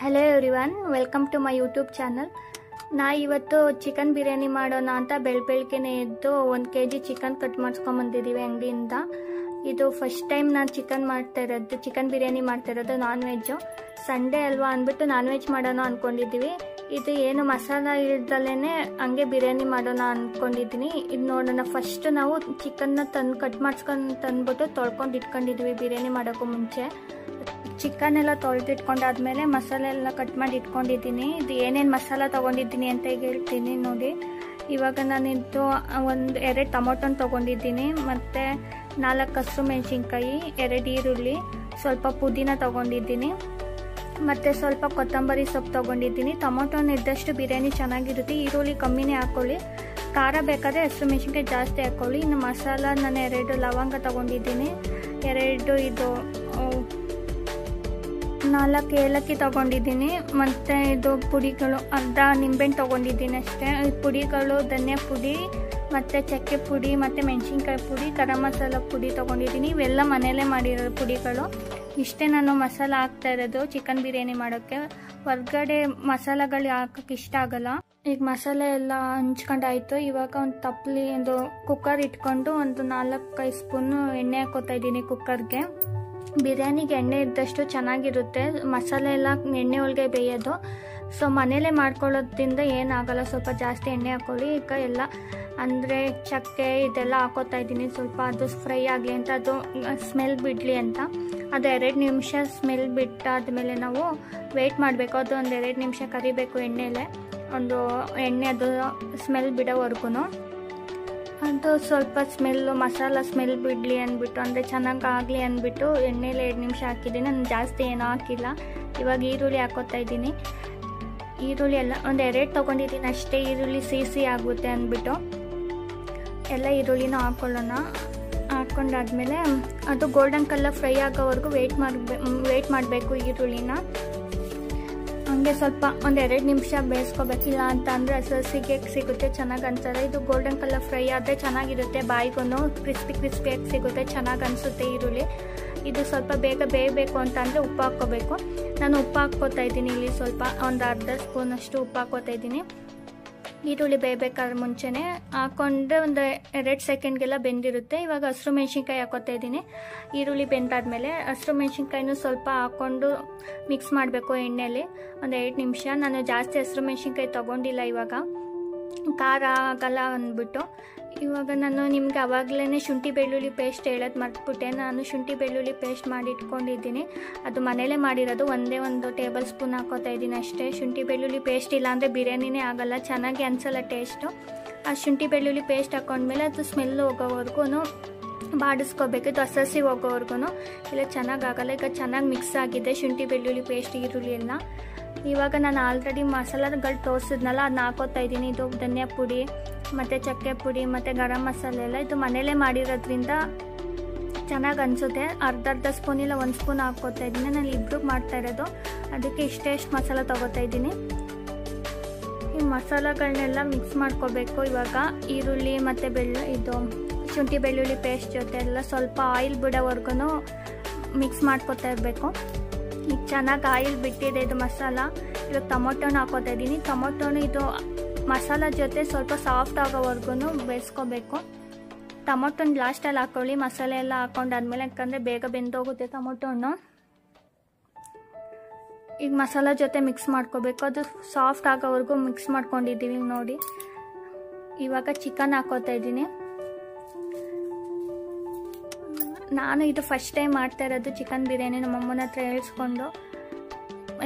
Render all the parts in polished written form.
Hello everyone, welcome to my YouTube channel. ನಾ ಇವತ್ತು chicken biryani ಮಾಡೋಣ ಅಂತ ಬೆಳಗ್ಗೆನೇ ಎದ್ದು 1 kg ಚಿಕನ್ ಕಟ್ ಮಾಡಿಸ್ಕೊಂಬಂದಿದ್ದೀವಿ ಅಂಗಡಿಯಿಂದ. ಇದು ಫಸ್ಟ್ ಟೈಮ್ ನಾನು ಚಿಕನ್ ಬಿರಿಯಾನಿ ಮಾಡ್ತಾ ಇರೋದು. ನಾನ್ ವೆಜ್ಜು ಸಂಡೇ ಅಲ್ವಾ ಅಂದ್ಬಿಟ್ಟು ನಾನ್ ವೆಜ್ ಮಾಡೋಣ ಅಂದ್ಕೊಂಡಿದ್ದೀವಿ. ಇದು ಏನು ಮಸಾಲ ಇಲ್ದಲೇ ಹಂಗೆ ಬಿರಿಯಾನಿ ಮಾಡೋಣ ಅಂದ್ಕೊಂಡಿದ್ದೀನಿ. ಇದು ನೋಡೋಣ, ಫಸ್ಟ್ ನಾವು ಚಿಕನ್ನ ಕಟ್ ಮಾಡಿಸ್ಕೊಂಡು ತಂದ್ಬಿಟ್ಟು ತೊಳ್ಕೊಂಡು ಇಟ್ಕೊಂಡಿದ್ವಿ ಬಿರಿಯಾನಿ ಮಾಡೋಕ್ಕೂ ಮುಂಚೆ. ಚಿಕನ್ ಎಲ್ಲ ತೊಳೆದಿಟ್ಕೊಂಡಾದ್ಮೇಲೆ ಮಸಾಲೆ ಎಲ್ಲ ಕಟ್ ಮಾಡಿ ಇಟ್ಕೊಂಡಿದ್ದೀನಿ. ಇದು ಏನೇನು ಮಸಾಲ ತೊಗೊಂಡಿದ್ದೀನಿ ಅಂತ ಈಗ ಹೇಳ್ತೀನಿ ನೋಡಿ. ಇವಾಗ ನಾನಿದ್ದು 2 ಟೊಮೊಟೊನ ತೊಗೊಂಡಿದ್ದೀನಿ, ಮತ್ತು 4 ಹಸಿರು ಮೆಣಸಿನ್ಕಾಯಿ, 2 ಈರುಳ್ಳಿ, ಸ್ವಲ್ಪ ಪುದೀನ ತೊಗೊಂಡಿದ್ದೀನಿ, ಮತ್ತು ಸ್ವಲ್ಪ ಕೊತ್ತಂಬರಿ ಸೊಪ್ಪು ತೊಗೊಂಡಿದ್ದೀನಿ. ಟೊಮೊಟೊನ ಇದ್ದಷ್ಟು ಬಿರಿಯಾನಿ ಚೆನ್ನಾಗಿರುತ್ತೆ. ಈರುಳ್ಳಿ ಕಮ್ಮಿನೇ ಹಾಕ್ಕೊಳ್ಳಿ, ಖಾರ ಬೇಕಾದರೆ ಹಸಿರು ಮೆಣಸಿನ್ಕಾಯಿ ಜಾಸ್ತಿ ಹಾಕ್ಕೊಳ್ಳಿ. ಇನ್ನು ಮಸಾಲ ನಾನು 2 ಲವಂಗ ತೊಗೊಂಡಿದ್ದೀನಿ, 2 4 ಏಲಕ್ಕಿ ತೊಗೊಂಡಿದ್ದೀನಿ, ಮತ್ತು ಇದು ಪುಡಿಗಳು ಅರ್ಧ ನಿಂಬೆಹಣ್ಣು ತೊಗೊಂಡಿದ್ದೀನಿ ಅಷ್ಟೇ. ಪುಡಿಗಳು ಧನಿಯಾ ಪುಡಿ ಮತ್ತು ಚಕ್ಕೆ ಪುಡಿ ಮತ್ತು ಮೆಣಸಿನ್ಕಾಯಿ ಪುಡಿ, ಗರಂ ಮಸಾಲ ಪುಡಿ ತೊಗೊಂಡಿದ್ದೀನಿ. ಇವೆಲ್ಲ ಮನೆಯಲ್ಲೇ ಮಾಡಿರೋ ಪುಡಿಗಳು. ಇಷ್ಟೇ ನಾನು ಮಸಾಲ ಹಾಕ್ತಾ ಇರೋದು ಚಿಕನ್ ಬಿರಿಯಾನಿ ಮಾಡೋಕ್ಕೆ. ಹೊರಗಡೆ ಮಸಾಲೆಗಳು ಹಾಕೋಕ್ಕೆ ಇಷ್ಟ ಆಗಲ್ಲ. ಈಗ ಮಸಾಲೆ ಎಲ್ಲ ಹಂಚ್ಕೊಂಡಾಯಿತು. ಇವಾಗ ಒಂದು ಕುಕ್ಕರ್ ಇಟ್ಕೊಂಡು 4-5 ಸ್ಪೂನು ಎಣ್ಣೆ ಹಾಕೋತಾ ಇದ್ದೀನಿ ಕುಕ್ಕರ್ಗೆ. ಬಿರಿಯಾನಿಗೆ ಎಣ್ಣೆ ಇದ್ದಷ್ಟು ಚೆನ್ನಾಗಿರುತ್ತೆ, ಮಸಾಲೆ ಎಲ್ಲ ಎಣ್ಣೆ ಒಳಗೆ ಬೇಯೋದು. ಸೊ ಮನೇಲೇ ಮಾಡ್ಕೊಳ್ಳೋದ್ರಿಂದ ಏನಾಗಲ್ಲ, ಸ್ವಲ್ಪ ಜಾಸ್ತಿ ಎಣ್ಣೆ ಹಾಕೊಳ್ಳಿ. ಈಗ ಎಲ್ಲ ಅಂದರೆ ಚಕ್ಕೆ ಇದೆಲ್ಲ ಹಾಕೋತಾ ಇದ್ದೀನಿ, ಸ್ವಲ್ಪ ಅದು ಫ್ರೈ ಆಗಲಿ ಅಂತ, ಅದು ಸ್ಮೆಲ್ ಬಿಡಲಿ ಅಂತ. ಅದು 2 ನಿಮಿಷ ಸ್ಮೆಲ್ ಬಿಟ್ಟಾದ್ಮೇಲೆ ನಾವು ವೆಯ್ಟ್ ಮಾಡಬೇಕು. ಅದು 2 ನಿಮಿಷ ಕರಿಬೇಕು ಎಣ್ಣೆಲೆ, ಎಣ್ಣೆ ಅದು ಸ್ಮೆಲ್ ಬಿಡೋವರೆಗೂ. ಅದು ಸ್ವಲ್ಪ ಮಸಾಲ ಸ್ಮೆಲ್ ಬಿಡಲಿ ಅಂದ್ಬಿಟ್ಟು, ಅಂದರೆ ಚೆನ್ನಾಗಿ ಆಗಲಿ ಅಂದ್ಬಿಟ್ಟು ಎಣ್ಣೆಲೆ 2 ನಿಮಿಷ ಹಾಕಿದ್ದೀನಿ. ನಾನು ಜಾಸ್ತಿ ಏನೂ ಹಾಕಿಲ್ಲ. ಇವಾಗ ಈರುಳ್ಳಿ ಹಾಕೋತಾ ಇದ್ದೀನಿ. ಈರುಳ್ಳಿ ಎಲ್ಲ 2 ತೊಗೊಂಡಿದ್ದೀನಿ ಅಷ್ಟೇ. ಈರುಳ್ಳಿ ಸಿಹಿ ಆಗುತ್ತೆ ಅಂದ್ಬಿಟ್ಟು ಎಲ್ಲ ಈರುಳ್ಳಿನೂ ಹಾಕ್ಕೊಳ್ಳೋಣ. ಹಾಕ್ಕೊಂಡಾದ್ಮೇಲೆ ಅದು ಗೋಲ್ಡನ್ ಕಲರ್ ಫ್ರೈ ಆಗೋವರೆಗೂ ವೆಯ್ಟ್ ಮಾಡಬೇಕು ಈರುಳ್ಳಿನ. ಹಂಗೆ ಸ್ವಲ್ಪ 2 ನಿಮಿಷ ಬೇಯಿಸ್ಕೋಬೇಕಿಲ್ಲ ಅಂತ ಅಂದರೆ ಹಸಿಗೆ ಸಿಗುತ್ತೆ, ಚೆನ್ನಾಗಿ ಅನ್ಸಲ್ಲ. ಇದು ಗೋಲ್ಡನ್ ಕಲರ್ ಫ್ರೈ ಆದರೆ ಚೆನ್ನಾಗಿರುತ್ತೆ, ಬಾಯಿಗೂ ಕ್ರಿಸ್ಪಿಯಾಗಿ ಸಿಗುತ್ತೆ, ಚೆನ್ನಾಗಿ ಅನಿಸುತ್ತೆ ಈರುಳ್ಳಿ. ಇದು ಸ್ವಲ್ಪ ಬೇಗ ಬೇಯಬೇಕು ಅಂತ ಅಂದರೆ ಉಪ್ಪು ಹಾಕ್ಕೋಬೇಕು. ನಾನು ಉಪ್ಪು ಹಾಕ್ಕೋತಾ ಇದ್ದೀನಿ ಇಲ್ಲಿ, ಸ್ವಲ್ಪ ಅರ್ಧ ಸ್ಪೂನಷ್ಟು ಉಪ್ಪು ಹಾಕ್ಕೋತಾ ಇದ್ದೀನಿ. ಈರುಳ್ಳಿ ಬೇಯಬೇಕಾದ್ರೆ ಮುಂಚೆನೇ ಹಾಕ್ಕೊಂಡ್ರೆ 2 ಸೆಕೆಂಡ್ಗೆಲ್ಲ ಬೆಂದಿರುತ್ತೆ. ಇವಾಗ ಹಸಿರು ಮೆಣಸಿನ್ಕಾಯಿ ಹಾಕೋತಾ ಇದ್ದೀನಿ. ಈರುಳ್ಳಿ ಬೆಂದಾದ್ಮೇಲೆ ಹಸಿರು ಮೆಣಸಿನ್ಕಾಯಿನೂ ಸ್ವಲ್ಪ ಹಾಕ್ಕೊಂಡು ಮಿಕ್ಸ್ ಮಾಡಬೇಕು ಎಣ್ಣೆಯಲ್ಲಿ 2 ನಿಮಿಷ. ನಾನು ಜಾಸ್ತಿ ಹಸಿರು ಮೆಣಸಿನ್ಕಾಯಿ ತೊಗೊಂಡಿಲ್ಲ, ಇವಾಗ ಖಾರ ಆಗಲ್ಲ ಅಂದ್ಬಿಟ್ಟು. ಇವಾಗ ನಾನು ನಿಮ್ಗೆ ಆವಾಗಲೇ ಶುಂಠಿ ಬೆಳ್ಳುಳ್ಳಿ ಪೇಸ್ಟ್ ಹೇಳೋದು ಮರ್ತ್ಬಿಟ್ಟೆ. ನಾನು ಶುಂಠಿ ಬೆಳ್ಳುಳ್ಳಿ ಪೇಸ್ಟ್ ಮಾಡಿ ಇಟ್ಕೊಂಡಿದ್ದೀನಿ, ಅದು ಮನೇಲೇ ಮಾಡಿರೋದು. 1 ಟೇಬಲ್ ಸ್ಪೂನ್ ಹಾಕೋತಾ ಇದ್ದೀನಿ ಅಷ್ಟೇ. ಶುಂಠಿ ಬೆಳ್ಳುಳ್ಳಿ ಪೇಸ್ಟ್ ಇಲ್ಲಾಂದರೆ ಬಿರಿಯಾನಿನೇ ಆಗಲ್ಲ, ಚೆನ್ನಾಗಿ ಅನಿಸಲ್ಲ ಟೇಸ್ಟು. ಆ ಶುಂಠಿ ಬೆಳ್ಳುಳ್ಳಿ ಪೇಸ್ಟ್ ಹಾಕೊಂಡ್ಮೇಲೆ ಅದು ಸ್ಮೆಲ್ ಹೋಗೋವರೆಗೂ ಬಾಡಿಸ್ಕೋಬೇಕು, ಇದು ಹಸಿ ಹೋಗೋವರೆಗೂ. ಇಲ್ಲ ಚೆನ್ನಾಗಾಗಲ್ಲ. ಈಗ ಚೆನ್ನಾಗಿ ಮಿಕ್ಸ್ ಆಗಿದೆ ಶುಂಠಿ ಬೆಳ್ಳುಳ್ಳಿ ಪೇಸ್ಟ್ ಈರುಳ್ಳಿ ಎಲ್ಲ. ಇವಾಗ ನಾನು ಆಲ್ರೆಡಿ ಮಸಾಲೆಗಳು ತೋರಿಸಿದ್ನಲ್ಲ, ಅದನ್ನ ಹಾಕೋತಾ ಇದ್ದೀನಿ. ಇದು ಧನಿಯಾ ಪುಡಿ ಮತ್ತು ಚಕ್ಕೆ ಪುಡಿ ಮತ್ತು ಗರಂ ಮಸಾಲೆ ಎಲ್ಲ ಇದು ಮನೇಲೇ ಮಾಡಿರೋದ್ರಿಂದ ಚೆನ್ನಾಗಿ ಅನಿಸುತ್ತೆ. ಅರ್ಧ ಸ್ಪೂನ್ ಇಲ್ಲ 1 ಸ್ಪೂನ್ ಹಾಕ್ಕೋತಾ ಇದ್ದೀನಿ. ನಾನು ಇಬ್ರಿಗೆ ಮಾಡ್ತಾ ಇರೋದು, ಅದಕ್ಕೆ ಇಷ್ಟೆಷ್ಟು ಮಸಾಲ ತೊಗೋತಾ ಇದ್ದೀನಿ. ಈ ಮಸಾಲೆಗಳನ್ನೆಲ್ಲ ಮಿಕ್ಸ್ ಮಾಡ್ಕೋಬೇಕು. ಇವಾಗ ಈರುಳ್ಳಿ ಮತ್ತು ಶುಂಠಿ ಬೆಳ್ಳುಳ್ಳಿ ಪೇಸ್ಟ್ ಜೊತೆ ಎಲ್ಲ ಸ್ವಲ್ಪ ಆಯಿಲ್ ಬಿಡೋವರೆಗೂ ಮಿಕ್ಸ್ ಮಾಡ್ಕೋತಾ ಇರಬೇಕು. ಈಗ ಚೆನ್ನಾಗಿ ಆಯಿಲ್ ಬಿಟ್ಟಿದೆ ಇದು ಮಸಾಲ. ಇವಾಗ ಟೊಮೊಟೊನ ಹಾಕೋತಾ ಇದ್ದೀನಿ. ಟೊಮೊಟೊನು ಇದು ಮಸಾಲ ಜೊತೆ ಸ್ವಲ್ಪ ಸಾಫ್ಟ್ ಆಗೋವರೆಗೂ ಬೇಯಿಸ್ಕೋಬೇಕು. ಟೊಮೊಟೊನ ಲಾಸ್ಟಲ್ಲಿ ಹಾಕ್ಕೊಳ್ಳಿ, ಮಸಾಲೆ ಎಲ್ಲ ಹಾಕೊಂಡಾದ್ಮೇಲೆ, ಯಾಕಂದರೆ ಬೇಗ ಬೆಂದೋಗುತ್ತೆ ಟೊಮೊಟೊನು. ಈಗ ಮಸಾಲ ಜೊತೆ ಮಿಕ್ಸ್ ಮಾಡ್ಕೋಬೇಕು, ಅದು ಸಾಫ್ಟ್ ಆಗೋವರೆಗೂ ಮಿಕ್ಸ್ ಮಾಡ್ಕೊಂಡಿದ್ದೀವಿ ನೋಡಿ. ಇವಾಗ ಚಿಕನ್ ಹಾಕೋತಾ ಇದ್ದೀನಿ. ನಾನು ಇದು ಫಸ್ಟ್ ಟೈಮ್ ಮಾಡ್ತಾ ಇರೋದು ಚಿಕನ್ ಬಿರಿಯಾನಿ, ನಮ್ಮ ಅಮ್ಮನ ಹತ್ರ ಹೇಳ್ಸ್ಕೊಂಡು.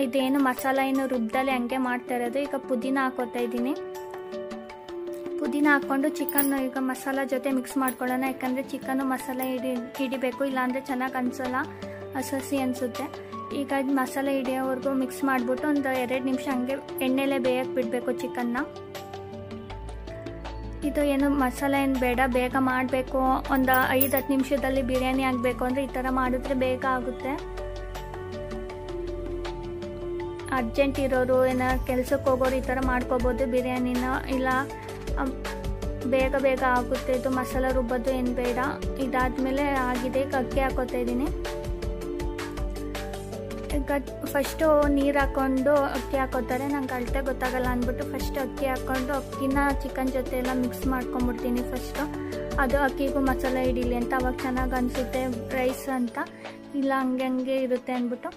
ಇದೇನು ಮಸಾಲ ಏನು ರುಬ್ದಲ್ಲೇ ಹಂಗೆ ಮಾಡ್ತಾ ಇರೋದು. ಈಗ ಪುದೀನ ಹಾಕೋತಾ ಇದ್ದೀನಿ. ಪುದೀನ ಹಾಕ್ಕೊಂಡು ಚಿಕನ್ ಈಗ ಮಸಾಲ ಜೊತೆ ಮಿಕ್ಸ್ ಮಾಡ್ಕೊಳ್ಳೋಣ, ಯಾಕಂದರೆ ಚಿಕನ್ನು ಮಸಾಲೆ ಹಿಡಿಬೇಕು, ಇಲ್ಲಾಂದರೆ ಚೆನ್ನಾಗಿ ಅನಿಸಲ್ಲ, ಹಸಿ ಅನಿಸುತ್ತೆ. ಈಗ ಮಸಾಲೆ ಹಿಡಿಯೋವರೆಗೂ ಮಿಕ್ಸ್ ಮಾಡಿಬಿಟ್ಟು 2 ನಿಮಿಷ ಹಂಗೆ ಎಣ್ಣೆಲೇ ಬೇಯಕ್ಕೆ ಬಿಡಬೇಕು ಚಿಕನ್ನ. ಇದು ಏನು ಮಸಾಲೆ ಏನು ಬೇಡ, ಬೇಗ ಮಾಡಬೇಕು, 5-10 ನಿಮಿಷದಲ್ಲಿ ಬಿರಿಯಾನಿ ಆಗಬೇಕು ಅಂದರೆ ಈ ಥರ ಮಾಡಿದ್ರೆ ಬೇಗ ಆಗುತ್ತೆ. ಅರ್ಜೆಂಟ್ ಇರೋರು ಏನಾರು ಕೆಲ್ಸಕ್ಕೆ ಹೋಗೋರು ಈ ಥರ ಮಾಡ್ಕೋಬೋದು ಬಿರಿಯಾನಿನ. ಇಲ್ಲ ಬೇಗ ಆಗುತ್ತೆ, ಇದು ಮಸಾಲ ರುಬ್ಬೋದು ಏನು ಬೇಡ. ಇದಾದಮೇಲೆ ಆಗಿದೆ, ಅಕ್ಕಿ ಹಾಕೋತಾ ಇದ್ದೀನಿ. ಈಗ ಫಸ್ಟು ನೀರು ಹಾಕ್ಕೊಂಡು ಅಕ್ಕಿ ಹಾಕೋತಾರೆ. ನಂಗೆ ಅಳತೆ ಗೊತ್ತಾಗಲ್ಲ ಅಂದ್ಬಿಟ್ಟು ಫಸ್ಟ್ ಅಕ್ಕಿ ಹಾಕ್ಕೊಂಡು ಅಕ್ಕಿನ ಚಿಕನ್ ಜೊತೆ ಎಲ್ಲ ಮಿಕ್ಸ್ ಮಾಡ್ಕೊಂಬಿಡ್ತೀನಿ ಫಸ್ಟು. ಅದು ಅಕ್ಕಿಗೂ ಮಸಾಲೆ ಹಿಡೀಲಿ ಅಂತ, ಅವಾಗ ಚೆನ್ನಾಗಿ ಅನಿಸುತ್ತೆ ರೈಸ್ ಅಂತ. ಇಲ್ಲ ಹಂಗೆ ಇರುತ್ತೆ ಅಂದ್ಬಿಟ್ಟು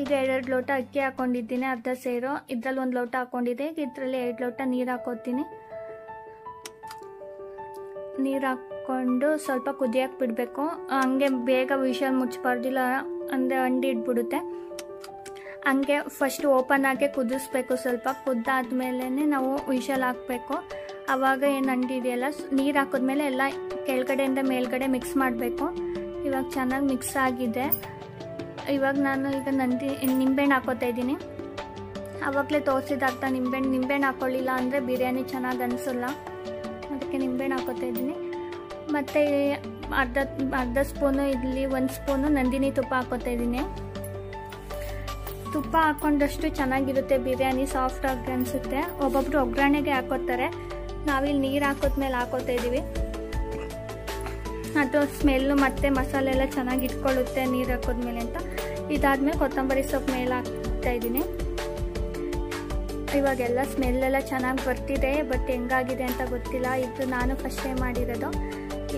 ಈಗ 2 ಲೋಟ ಅಕ್ಕಿ ಹಾಕ್ಕೊಂಡಿದ್ದೀನಿ, ಅರ್ಧ ಸೇರು. ಇದ್ರಲ್ಲಿ 1 ಲೋಟ ಹಾಕ್ಕೊಂಡಿದ್ದೆ. ಈಗ ಇದರಲ್ಲಿ 2 ಲೋಟ ನೀರು ಹಾಕೋತೀನಿ. ನೀರು ಹಾಕ್ಕೊಂಡು ಸ್ವಲ್ಪ ಕುದಿಯೋಕೆ ಬಿಡಬೇಕು. ಹಂಗೆ ಬೇಗ ವಿಷಲ್ ಮುಚ್ಚಬಾರ್ದಿಲ್ಲ ಅಂದರೆ ಅಂಡಿ ಇಟ್ಬಿಡುತ್ತೆ. ಹಂಗೆ ಫಸ್ಟ್ ಓಪನ್ ಆಗಿ ಕುದಿಸ್ಬೇಕು. ಸ್ವಲ್ಪ ಕುದ್ದಾದ್ಮೇಲೆ ನಾವು ವಿಷಲ್ ಹಾಕಬೇಕು. ಆವಾಗ ಏನು ಅಂಡಿ ಇದೆಯಲ್ಲ, ನೀರು ಹಾಕಿದ್ಮೇಲೆ ಎಲ್ಲ ಕೆಳಗಡೆಯಿಂದ ಮೇಲ್ಗಡೆ ಮಿಕ್ಸ್ ಮಾಡಬೇಕು. ಇವಾಗ ಚೆನ್ನಾಗಿ ಮಿಕ್ಸ್ ಆಗಿದೆ. ಇವಾಗ ನಾನು ಈಗ ನಿಂಬೆಹಣ್ಣು ಹಾಕೋತಾ ಇದ್ದೀನಿ. ಆವಾಗಲೇ ತೋರಿಸಿದ ಅರ್ಥ ನಿಂಬೆಹಣ್ಣು ಹಾಕೊಳ್ಳಿಲ್ಲ ಅಂದರೆ ಬಿರಿಯಾನಿ ಚೆನ್ನಾಗಿ ಅನಿಸಲ್ಲ, ಅದಕ್ಕೆ ನಿಂಬೆಹಣ್ಣು ಹಾಕೋತಾ ಇದ್ದೀನಿ. ಮತ್ತು ಅರ್ಧ ಸ್ಪೂನು ಇಲ್ಲಿ 1 ಸ್ಪೂನು ನಂದಿನಿ ತುಪ್ಪ ಹಾಕೋತಾ ಇದ್ದೀನಿ. ತುಪ್ಪ ಹಾಕ್ಕೊಂಡಷ್ಟು ಚೆನ್ನಾಗಿರುತ್ತೆ ಬಿರಿಯಾನಿ, ಸಾಫ್ಟಾಗಿ ಅನಿಸುತ್ತೆ. ಒಬ್ಬೊಬ್ರು ಒಗ್ಗರಣೆಗೆ ಹಾಕೋತಾರೆ, ನಾವಿಲ್ಲಿ ನೀರು ಹಾಕೋದ್ಮೇಲೆ ಹಾಕೋತಾ ಇದ್ದೀವಿ. ಅದು ಸ್ಮೆಲ್ಲು ಮತ್ತು ಮಸಾಲೆ ಎಲ್ಲ ಚೆನ್ನಾಗಿ ಇಟ್ಕೊಳ್ಳುತ್ತೆ ನೀರು ಹಾಕೋದ್ಮೇಲೆ ಅಂತ. ಇದಾದ್ಮೇಲೆ ಕೊತ್ತಂಬರಿ ಸೊಪ್ಪು ಮೇಲೆ ಹಾಕ್ತಾ ಇದ್ದೀನಿ. ಇವಾಗೆಲ್ಲ ಸ್ಮೆಲ್ಲೆಲ್ಲ ಚೆನ್ನಾಗಿ ಬರ್ತಿದೆ, ಬಟ್ ಹೆಂಗಾಗಿದೆ ಅಂತ ಗೊತ್ತಿಲ್ಲ. ಇದು ನಾನು ಫಸ್ಟ್ ಟೈಮ್ ಮಾಡಿರೋದು.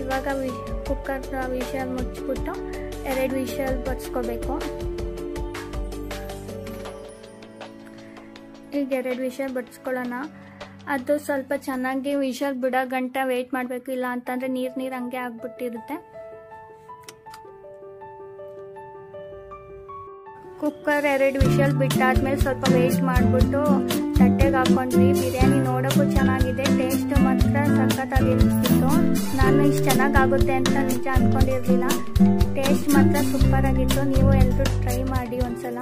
ಇವಾಗ ಕುಕ್ಕರ್ ವಿಷಲ್ ಮುಚ್ಚಿಬಿಟ್ಟು 2 ವಿಷಲ್ ಬಡ್ಸ್ಕೋಬೇಕು. ಈಗ 2 ವಿಷಲ್ ಬಡ್ಸ್ಕೊಳ್ಳೋಣ. ಅದು ಸ್ವಲ್ಪ ಚೆನ್ನಾಗಿ ವಿಷಲ್ ಬಿಡೋ ಗಂಟ ವೆಯ್ಟ್ ಮಾಡಬೇಕು, ಇಲ್ಲ ಅಂತಂದರೆ ನೀರು ಹಂಗೆ ಆಗ್ಬಿಟ್ಟಿರುತ್ತೆ. ಕುಕ್ಕರ್ 2 ವಿಷಲ್ ಬಿಟ್ಟಾದ್ಮೇಲೆ ಸ್ವಲ್ಪ ವೆಯ್ಟ್ ಮಾಡಿಬಿಟ್ಟು ತಟ್ಟೆಗೆ ಹಾಕ್ಕೊಂಡ್ವಿ. ಬಿರಿಯಾನಿ ನೋಡೋಕ್ಕೂ ಚೆನ್ನಾಗಿದೆ, ಟೇಸ್ಟ್ ಮಾತ್ರ ಸಖತ್ತಾಗಿ ಅನಿಸ್ತಿತ್ತು. ನಾನು ಇಷ್ಟು ಚೆನ್ನಾಗಾಗುತ್ತೆ ಅಂತ ನಿಜ ಅಂದ್ಕೊಂಡಿರಲಿಲ್ಲ. ಟೇಸ್ಟ್ ಮಾತ್ರ ಸೂಪರಾಗಿತ್ತು. ನೀವು ಎಲ್ಲರೂ ಟ್ರೈ ಮಾಡಿ ಒಂದ್ಸಲ.